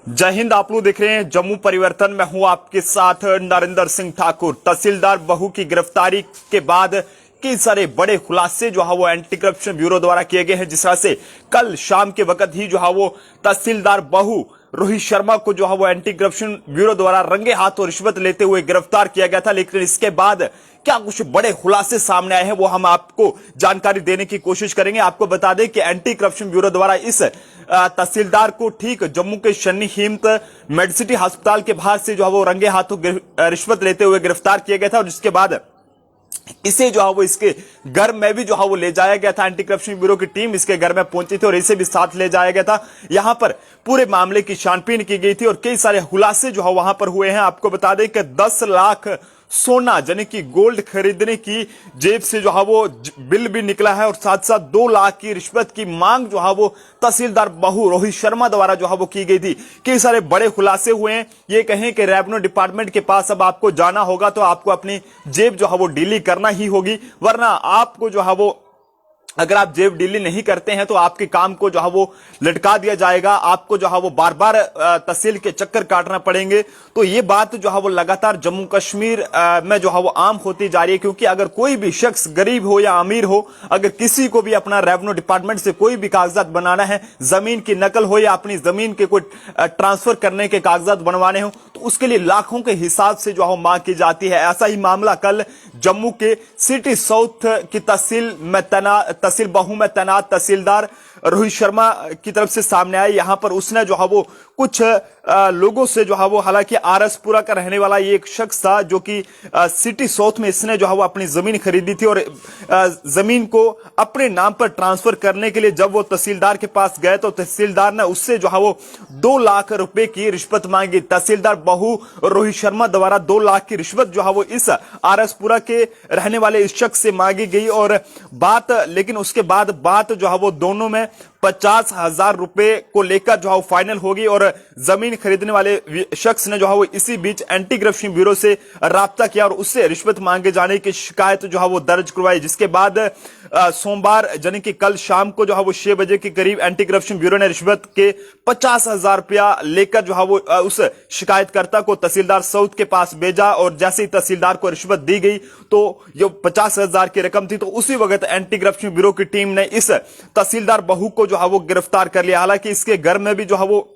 जय हिंद। आप लोग देख रहे हैं जम्मू परिवर्तन। मैं हूं आपके साथ नरेंद्र सिंह ठाकुर। तहसीलदार बहू की गिरफ्तारी के बाद कई सारे बड़े खुलासे जो है वो एंटी करप्शन ब्यूरो द्वारा किए गए हैं। जिस तरह से कल शाम के वक्त ही जो है वो तहसीलदार बहू रोहित शर्मा को जो है वो एंटी करप्शन ब्यूरो द्वारा रंगे हाथों रिश्वत लेते हुए गिरफ्तार किया गया था। लेकिन इसके बाद क्या कुछ बड़े खुलासे सामने आए हैं वो हम आपको जानकारी देने की कोशिश करेंगे। आपको बता दें कि एंटी करप्शन ब्यूरो द्वारा इस तहसीलदार को ठीक जम्मू के शनी हिम्मत मेडिसिटी अस्पताल के बाहर से जो है वो रंगे हाथों रिश्वत लेते हुए गिरफ्तार किया गया था। और जिसके बाद इसे जो है वो इसके घर में भी जो है वो ले जाया गया था। एंटी करप्शन ब्यूरो की टीम इसके घर में पहुंची थी और इसे भी साथ ले जाया गया था। यहां पर पूरे मामले की छानबीन की गई थी और कई सारे खुलासे जो है वहां पर हुए हैं। आपको बता दें कि 10 लाख सोना यानी कि गोल्ड खरीदने की जेब से जो है वो बिल भी निकला है और साथ साथ 2 लाख की रिश्वत की मांग जो है वो तहसीलदार बहू रोहित शर्मा द्वारा जो है वो की गई थी। कई सारे बड़े खुलासे हुए हैं। ये कहें कि रेवेन्यू डिपार्टमेंट के पास अब आपको जाना होगा तो आपको अपनी जेब जो है वो ढीली करना ही होगी, वरना आपको जो है वो अगर आप जेब ढीली नहीं करते हैं तो आपके काम को जो है वो लटका दिया जाएगा। आपको जो है वो बार बार तहसील के चक्कर काटना पड़ेंगे। तो ये बात जो है वो लगातार जम्मू कश्मीर में जो है वो आम होती जा रही है। क्योंकि अगर कोई भी शख्स गरीब हो या अमीर हो, अगर किसी को भी अपना रेवेन्यू डिपार्टमेंट से कोई भी कागजात बनाना है, जमीन की नकल हो या अपनी जमीन के कोई ट्रांसफर करने के कागजात बनवाने हो, तो उसके लिए लाखों के हिसाब से जो है मांग की जाती है। ऐसा ही मामला कल जम्मू के सिटी साउथ की तहसील बहू में तैनात तहसीलदार रोहित शर्मा की तरफ से सामने आया। यहां पर उसने जो है वो कुछ लोगों से जो है वो, हालांकि आरएसपुरा का रहने वाला ये एक शख्स था जो कि सिटी साउथ में इसने जो है वो अपनी जमीन खरीदी थी और जमीन को अपने नाम पर ट्रांसफर करने के लिए जब वो तहसीलदार के पास गए तो तहसीलदार ने उससे जो है वो 2 लाख रुपए की रिश्वत मांगी। तहसीलदार बहू रोहित शर्मा द्वारा 2 लाख की रिश्वत जो है वो इस आरएसपुरा के रहने वाले इस शख्स से मांगी गई और लेकिन उसके बाद बात जो है वो दोनों में 50,000 रुपए को लेकर जो है वो फाइनल होगी और जमीन खरीदने वाले शख्स ने जो है वो इसी बीच एंटी करप्शन ब्यूरो से राब्ता किया और उससे रिश्वत मांगे जाने की शिकायत जो है वो दर्ज करवाई। जिसके बाद सोमवार यानी कि कल शाम को जो है वो 6 बजे के करीब एंटी करप्शन ब्यूरो ने रिश्वत के 50,000 रुपया लेकर जो है वो उस शिकायतकर्ता को तहसीलदार साउथ के पास भेजा और जैसे ही तहसीलदार को रिश्वत दी गई तो जो 50,000 की रकम थी तो उसी वक्त एंटी करप्शन ब्यूरो की टीम ने इस तहसीलदार बहू को जो है वो गिरफ्तार कर लिया। हालांकि इसके घर में भी जो है वो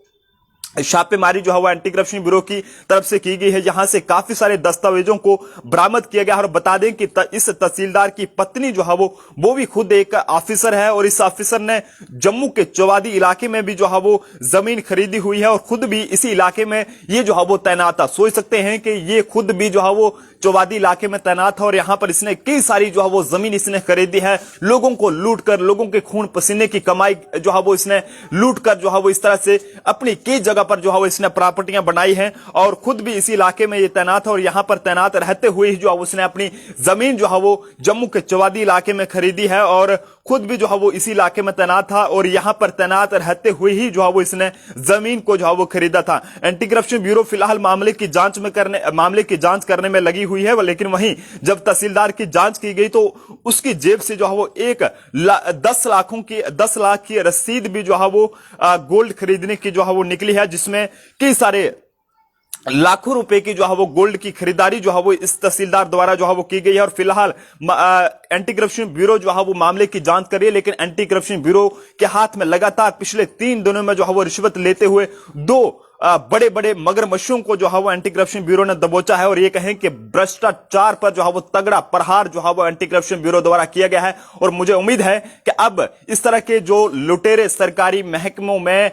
छापेमारी जो है वो एंटी करप्शन ब्यूरो की तरफ से की गई है, जहां से काफी सारे दस्तावेजों को बरामद किया गया। और बता दें कि इस तहसीलदार की पत्नी जो है वो भी खुद एक ऑफिसर है और इस ऑफिसर ने जम्मू के चौवादी इलाके में भी जो है वो जमीन खरीदी हुई है और खुद भी इसी इलाके में ये जो है वो तैनात था। सोच सकते हैं कि ये खुद भी जो है वो चौवादी इलाके में तैनात है और यहां पर इसने कई सारी जो है वो जमीन इसने खरीदी है। लोगों को लूट कर, लोगों के खून पसीने की कमाई जो है वो इसने लूट कर जो है वो इस तरह से अपनी कई जगह पर जो है वो इसने प्रॉपर्टियां बनाई हैं और खुद भी इसी इलाके में ये तैनात है और यहां पर तैनात रहते हुए ही जो है उसने अपनी जमीन जो है वो जम्मू के चौवादी इलाके में खरीदी है और खुद भी जो है वो इसी इलाके में तैनात था और यहां पर तैनात रहते हुए ही जो है वो इसने जमीन को जो है वो खरीदा था। एंटी करप्शन ब्यूरो फिलहाल मामले की जांच करने में लगी हुई है। लेकिन वहीं जब तहसीलदार की जांच की गई तो उसकी जेब से जो है वो 10 लाख की रसीद भी जो है वो गोल्ड खरीदने की जो है वो निकली है, जिसमें कई सारे लाखों रुपए की जो है वो गोल्ड की खरीदारी जो है वो इस तहसीलदार द्वारा जो है वो की गई है। और फिलहाल एंटी करप्शन ब्यूरो जो है वो मामले की जांच कर रही है। लेकिन एंटी करप्शन ब्यूरो के हाथ में लगातार पिछले 3 दिनों में जो है वो रिश्वत लेते हुए 2 बड़े बड़े मगरमच्छों को जो है वो एंटी करप्शन ब्यूरो ने दबोचा है और ये कहें कि भ्रष्टाचार पर जो है वो तगड़ा प्रहार जो है वो एंटी करप्शन ब्यूरो द्वारा किया गया है। और मुझे उम्मीद है कि अब इस तरह के जो लुटेरे सरकारी महकमों में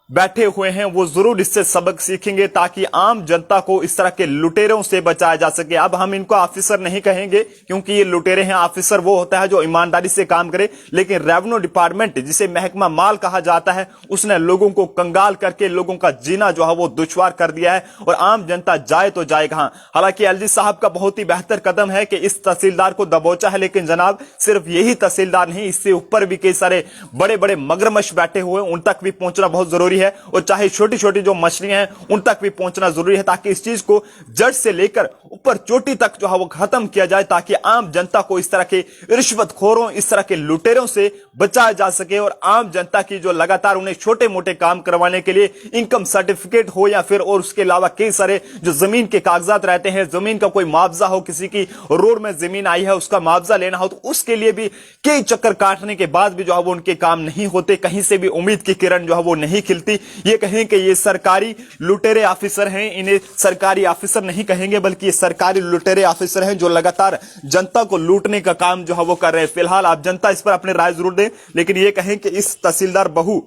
बैठे हुए हैं वो जरूर इससे सबक सीखेंगे ताकि आम जनता को इस तरह के लुटेरों से बचाया जा सके। अब हम इनको ऑफिसर नहीं कहेंगे क्योंकि ये लुटेरे हैं। ऑफिसर वो होता है जो ईमानदारी से काम करे, लेकिन रेवेन्यू डिपार्टमेंट जिसे महकमा माल कहा जाता है उसने लोगों को कंगाल करके लोगों का जीना जो है वो दुश्वार कर दिया है और आम जनता जाए तो जाए कहां। हालांकि एलजी साहब का बहुत ही बेहतर कदम है कि इस तहसीलदार को दबोचा है, लेकिन जनाब सिर्फ यही तहसीलदार नहीं, इससे ऊपर भी कई सारे बड़े बड़े मगरमच्छ बैठे हुए उन तक भी पहुंचना बहुत जरूरी जरूरी है और चाहे छोटी छोटी जो मछलियां हैं उन तक भी पहुंचना जरूरी है, ताकि इस चीज को जड़ से लेकर ऊपर चोटी तक जो है वो खत्म किया जाए, ताकि आम जनता को इस तरह के रिश्वतखोरों, इस तरह के लुटेरों से बचाया जा सके और आम जनता की जो लगातार उन्हें छोटे मोटे काम करवाने के लिए इनकम सर्टिफिकेट हो या फिर और उसके अलावा कई सारे जो जमीन के कागजात रहते हैं, जमीन का कोई मुआवजा हो, किसी की रोड में जमीन आई है उसका मुआवजा लेना हो, तो उसके लिए भी कई चक्कर काटने के बाद भी जो है वो उनके काम नहीं होते, कहीं से भी उम्मीद की किरण जो है वो नहीं खिलती। ये कहें कि ये सरकारी लुटेरे ऑफिसर हैं, इन्हें सरकारी ऑफिसर नहीं कहेंगे बल्कि ये सरकारी लुटेरे ऑफिसर हैं जो लगातार जनता को लूटने का काम जो है वो कर रहे हैं। फिलहाल आप जनता इस पर अपनी राय जरूर दें, लेकिन ये कहें कि इस तहसीलदार बहू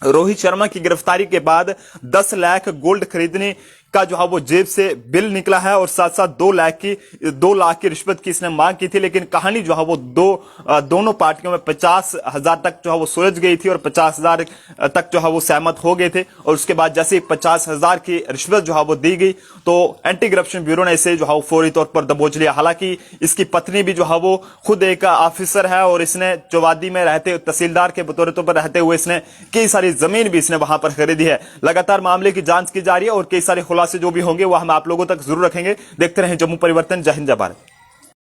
रोहित शर्मा की गिरफ्तारी के बाद 10 लाख गोल्ड खरीदने का जो है वो जेब से बिल निकला है और साथ साथ 2 लाख की रिश्वत की इसने मांग की थी, लेकिन कहानी जो है वो दोनों पार्टियों में 50,000 तक जो है वो सुलझ गई थी और 50,000 तक जो है वो सहमत हो गए थे। और उसके बाद जैसे ही 50,000 की रिश्वत जो है वो दी गई तो एंटी करप्शन ब्यूरो ने इसे जो है वो फौरी तौर पर दबोच लिया। हालांकि इसकी पत्नी भी जो है वो खुद एक ऑफिसर है और इसने चौवादी में रहते तहसीलदार के बतौर पर रहते हुए इसने कई सारी जमीन भी इसने वहां पर खरीदी है। लगातार मामले की जांच की जा रही है और कई सारे खुलासे जो भी होंगे वो हम आप लोगों तक जरूर रखेंगे। देखते रहें जम्मू परिवर्तन। जय हिंद, जय भारत।